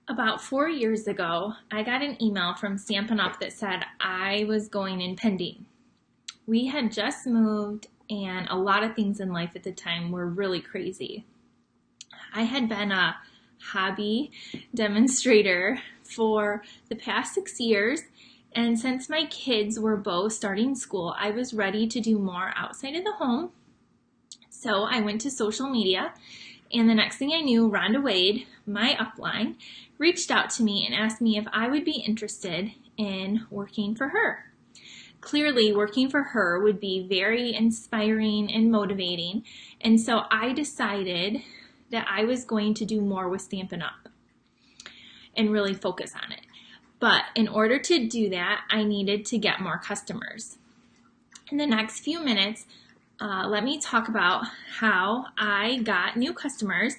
About 4 years ago, I got an email from Stampin' Up! That said I was going in pending. We had just moved, and a lot of things in life at the time were really crazy. I had been a hobby demonstrator for the past 6 years, and since my kids were both starting school, I was ready to do more outside of the home. So I went to social media, and the next thing I knew, Rhonda Wade, my upline, reached out to me and asked me if I would be interested in working for her. Clearly, working for her would be very inspiring and motivating, and so I decided that I was going to do more with Stampin' Up! And really focus on it. But in order to do that, I needed to get more customers. In the next few minutes, let me talk about how I got new customers,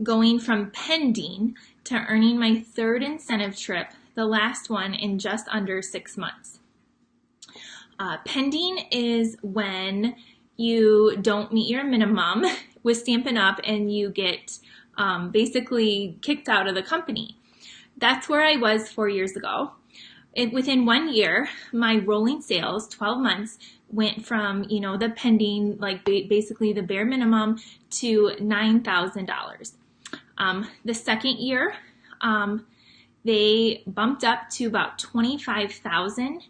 going from pending to earning my third incentive trip, the last one in just under 6 months. Pending is when you don't meet your minimum with Stampin' Up! And you get basically kicked out of the company. That's where I was 4 years ago. Within 1 year, my rolling sales, 12 months, went from, the pending, like basically the bare minimum, to $9,000. The second year, they bumped up to about $25,000,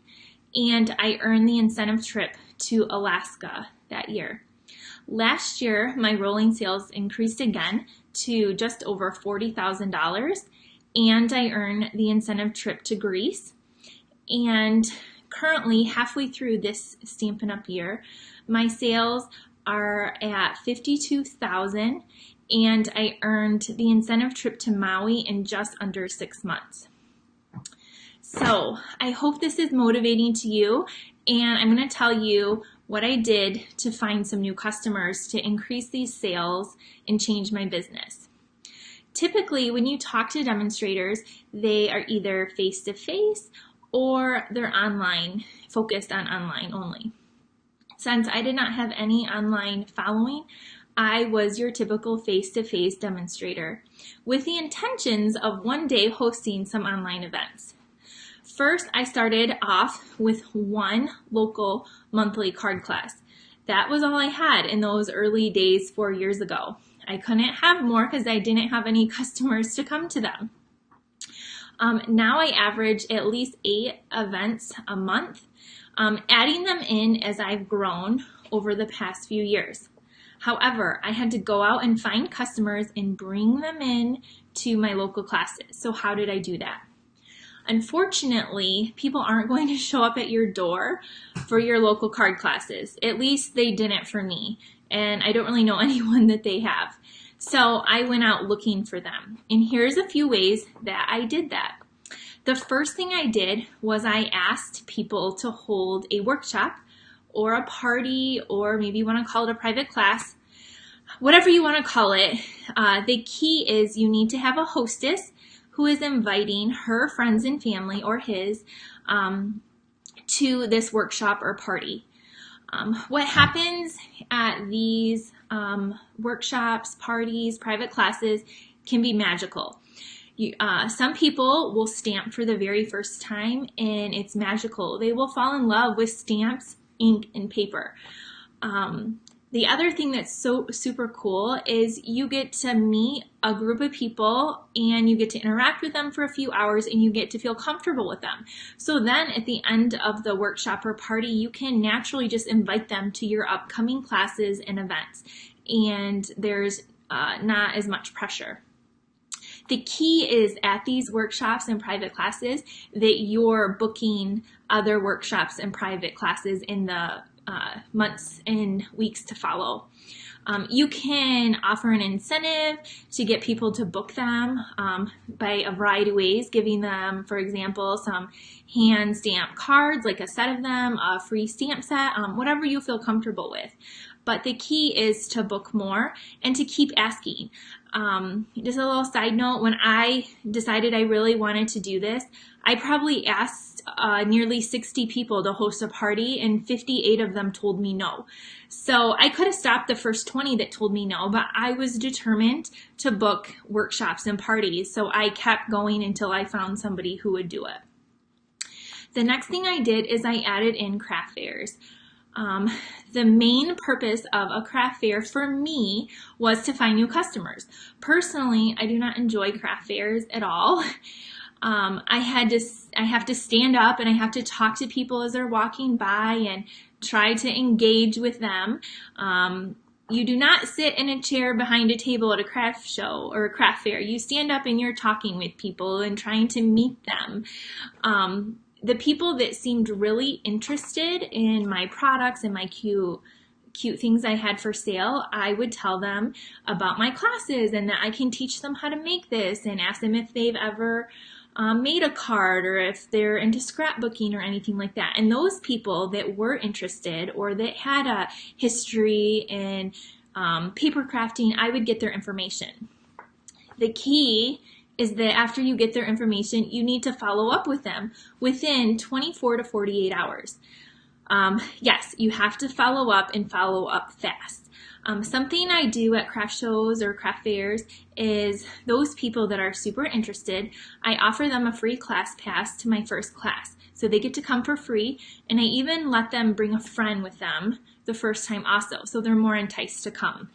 and I earned the incentive trip to Alaska that year. Last year, my rolling sales increased again to just over $40,000, and I earned the incentive trip to Greece. And currently, halfway through this Stampin' Up! Year, my sales are at $52,000, and I earned the incentive trip to Maui in just under 6 months. So I hope this is motivating to you, and I'm going to tell you what I did to find some new customers to increase these sales and change my business. Typically, when you talk to demonstrators, they are either face-to-face or they're online, focused on online only. Since I did not have any online following, I was your typical face-to-face demonstrator with the intentions of one day hosting some online events. First, I started off with one local monthly card class. That was all I had in those early days 4 years ago. I couldn't have more because I didn't have any customers to come to them. Now I average at least 8 events a month, adding them in as I've grown over the past few years. However, I had to go out and find customers and bring them in to my local classes. So how did I do that? Unfortunately, people aren't going to show up at your door for your local card classes. At least they didn't for me, and I don't really know anyone that they have. So I went out looking for them, and here's a few ways that I did that. The first thing I did was I asked people to hold a workshop or a party, or maybe you want to call it a private class, whatever you want to call it. The key is you need to have a hostess who is inviting her friends and family or his to this workshop or party. What happens at these workshops, parties, private classes can be magical. Some people will stamp for the very first time, and it's magical. They will fall in love with stamps, ink, and paper. The other thing that's so super cool is you get to meet a group of people and you get to interact with them for a few hours and you get to feel comfortable with them. So then at the end of the workshop or party, you can naturally just invite them to your upcoming classes and events, and there's not as much pressure. The key is at these workshops and private classes that you're booking other workshops and private classes in the months and weeks to follow. You can offer an incentive to get people to book them by a variety of ways, giving them, for example, some hand stamp cards, like a set of them, a free stamp set, whatever you feel comfortable with. but the key is to book more and to keep asking. Just a little side note, when I decided I really wanted to do this, I probably asked nearly 60 people to host a party, and 58 of them told me no. So I could have stopped the first 20 that told me no, but I was determined to book workshops and parties, so I kept going until I found somebody who would do it. The next thing I did is I added in craft fairs. The main purpose of a craft fair for me was to find new customers. Personally, I do not enjoy craft fairs at all. I have to stand up and I have to talk to people as they're walking by and try to engage with them. You do not sit in a chair behind a table at a craft show or a craft fair. You stand up and you're talking with people and trying to meet them. The people that seemed really interested in my products and my cute things I had for sale, I would tell them about my classes and that I can teach them how to make this, and ask them if they've ever made a card or if they're into scrapbooking or anything like that. And those people that were interested or that had a history in paper crafting, I would get their information. The key is that after you get their information, you need to follow up with them within 24 to 48 hours. Yes, you have to follow up and follow up fast. Something I do at craft shows or craft fairs is those people that are super interested, I offer them a free class pass to my first class. So they get to come for free, and I even let them bring a friend with them the first time also, so they're more enticed to come.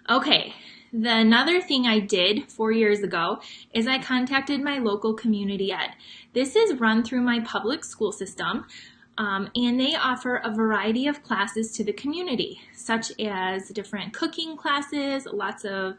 Okay. Another thing I did 4 years ago is I contacted my local community ed. This is run through my public school system, and they offer a variety of classes to the community, such as different cooking classes, lots of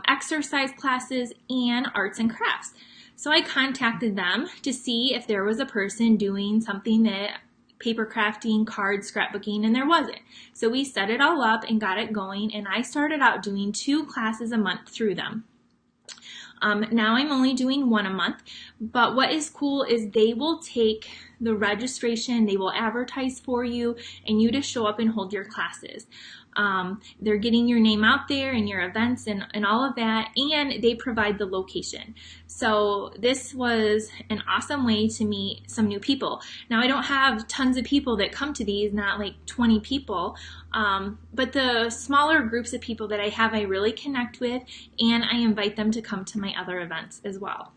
exercise classes, and arts and crafts. So I contacted them to see if there was a person doing something that paper crafting, cards, scrapbooking, and there wasn't. So we set it all up and got it going, and I started out doing 2 classes a month through them. Now I'm only doing 1 a month, but what is cool is they will take the registration, they will advertise for you, and you just show up and hold your classes. They're getting your name out there and your events and all of that, and they provide the location. So this was an awesome way to meet some new people. Now I don't have tons of people that come to these, not like 20 people, but the smaller groups of people that I have, I really connect with, and I invite them to come to my other events as well.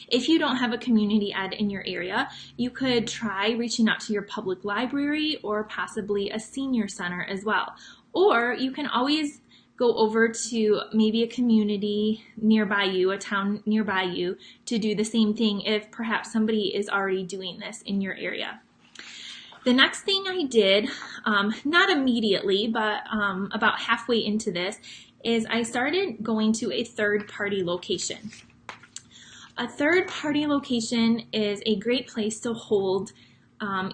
If you don't have a community ed in your area, you could try reaching out to your public library or possibly a senior center as well. Or you can always go over to maybe a community nearby you, a town nearby you, to do the same thing if perhaps somebody is already doing this in your area. The next thing I did, not immediately, but about halfway into this, is I started going to a third-party location. A third-party location is a great place to hold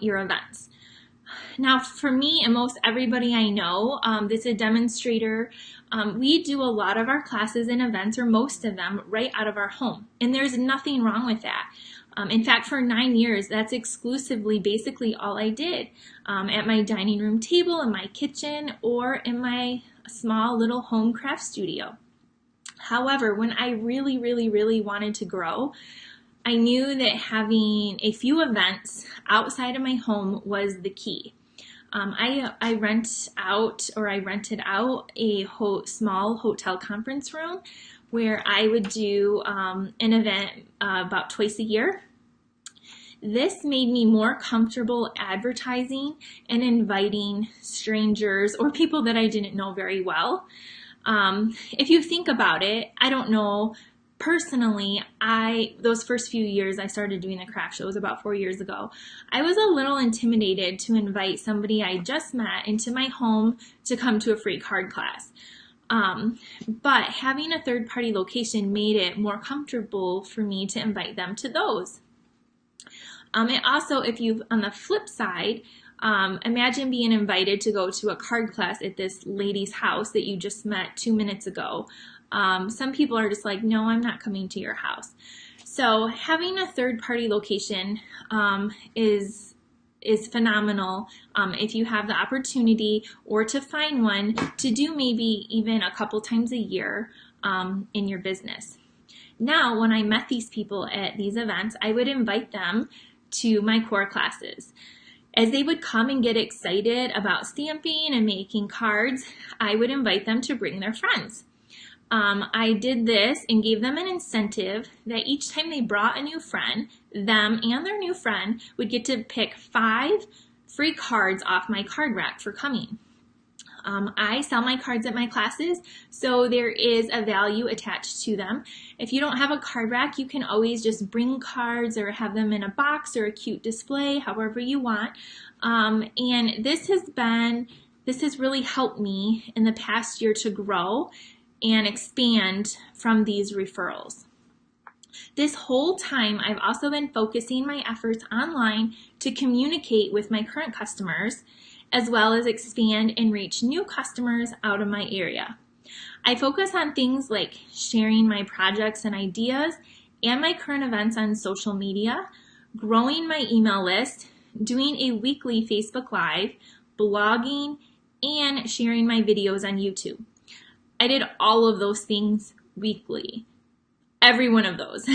your events. Now, for me and most everybody I know, this is a Demonstrator. We do a lot of our classes and events, or most of them, right out of our home. And there's nothing wrong with that. In fact, for 9 years, that's exclusively basically all I did at my dining room table, in my kitchen, or in my small little home craft studio. However, when I really wanted to grow, I knew that having a few events outside of my home was the key. I rented out a small hotel conference room where I would do an event about twice a year. This made me more comfortable advertising and inviting strangers or people that I didn't know very well. If you think about it, I don't know, personally, those first few years I started doing the craft shows about 4 years ago, I was a little intimidated to invite somebody I just met into my home to come to a free card class. But having a third-party location made it more comfortable for me to invite them to those. And also, on the flip side, imagine being invited to go to a card class at this lady's house that you just met 2 minutes ago. Some people are just like, no, I'm not coming to your house. So having a third-party location is is phenomenal if you have the opportunity or to find one to do maybe even a couple times a year in your business. Now, when I met these people at these events, I would invite them to my core classes. As they would come and get excited about stamping and making cards, I would invite them to bring their friends. I did this and gave them an incentive that each time they brought a new friend, them and their new friend would get to pick 5 free cards off my card rack for coming. I sell my cards at my classes, so there is a value attached to them. If you don't have a card rack, you can always just bring cards or have them in a box or a cute display, however you want. And this has really helped me in the past year to grow and expand from these referrals. This whole time, I've also been focusing my efforts online to communicate with my current customers, as well as expand and reach new customers out of my area. I focus on things like sharing my projects and ideas and my current events on social media, growing my email list, doing a weekly Facebook Live, blogging, and sharing my videos on YouTube. I did all of those things weekly. Every one of those.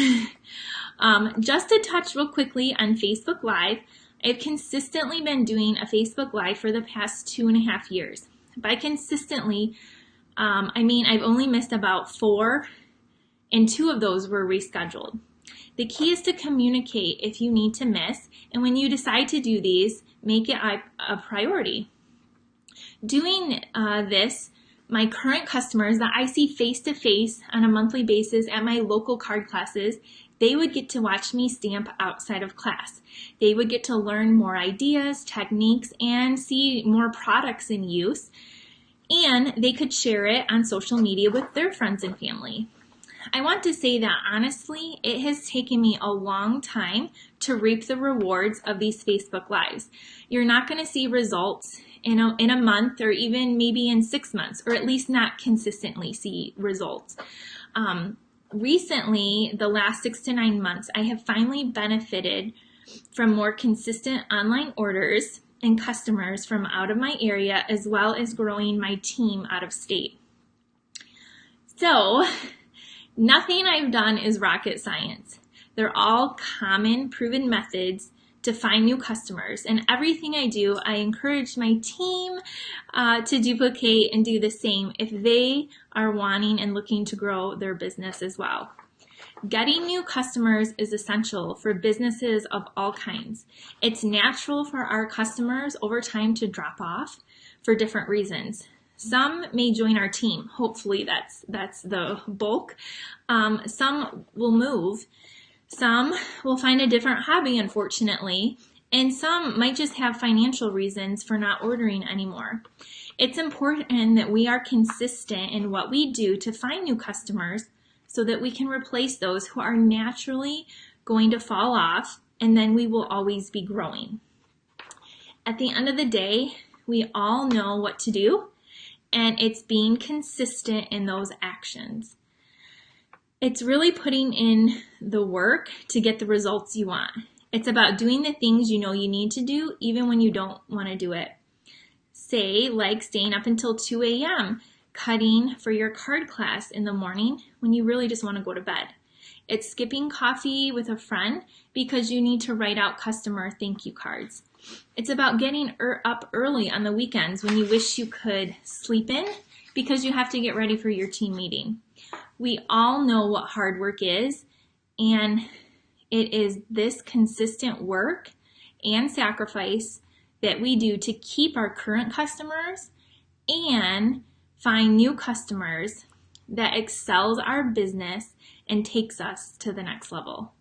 Just to touch real quickly on Facebook Live, I've consistently been doing a Facebook Live for the past 2.5 years. By consistently, I mean I've only missed about 4, and 2 of those were rescheduled. The key is to communicate if you need to miss, and when you decide to do these, make it a priority. Doing this, my current customers that I see face-to-face on a monthly basis at my local card classes, they would get to watch me stamp outside of class. They would get to learn more ideas, techniques, and see more products in use. And they could share it on social media with their friends and family. I want to say that honestly, it has taken me a long time to reap the rewards of these Facebook Lives. You're not going to see results in a month or even maybe in 6 months, or at least not consistently see results. Recently, the last 6 to 9 months, I have finally benefited from more consistent online orders and customers from out of my area, as well as growing my team out of state. So, nothing I've done is rocket science. They're all common, proven methods to find new customers. And everything I do, I encourage my team to duplicate and do the same if they are wanting and looking to grow their business as well. Getting new customers is essential for businesses of all kinds. It's natural for our customers over time to drop off for different reasons. Some may join our team. Hopefully that's the bulk. Some will move. Some will find a different hobby, unfortunately, and some might just have financial reasons for not ordering anymore. It's important that we are consistent in what we do to find new customers so that we can replace those who are naturally going to fall off, and then we will always be growing. At the end of the day, we all know what to do, and it's being consistent in those actions. It's really putting in the work to get the results you want. It's about doing the things you know you need to do even when you don't want to do it. Say, like staying up until 2 a.m., cutting for your card class in the morning when you really just want to go to bed. It's skipping coffee with a friend because you need to write out customer thank you cards. It's about getting up early on the weekends when you wish you could sleep in because you have to get ready for your team meeting. We all know what hard work is, and it is this consistent work and sacrifice that we do to keep our current customers and find new customers that excels our business and takes us to the next level.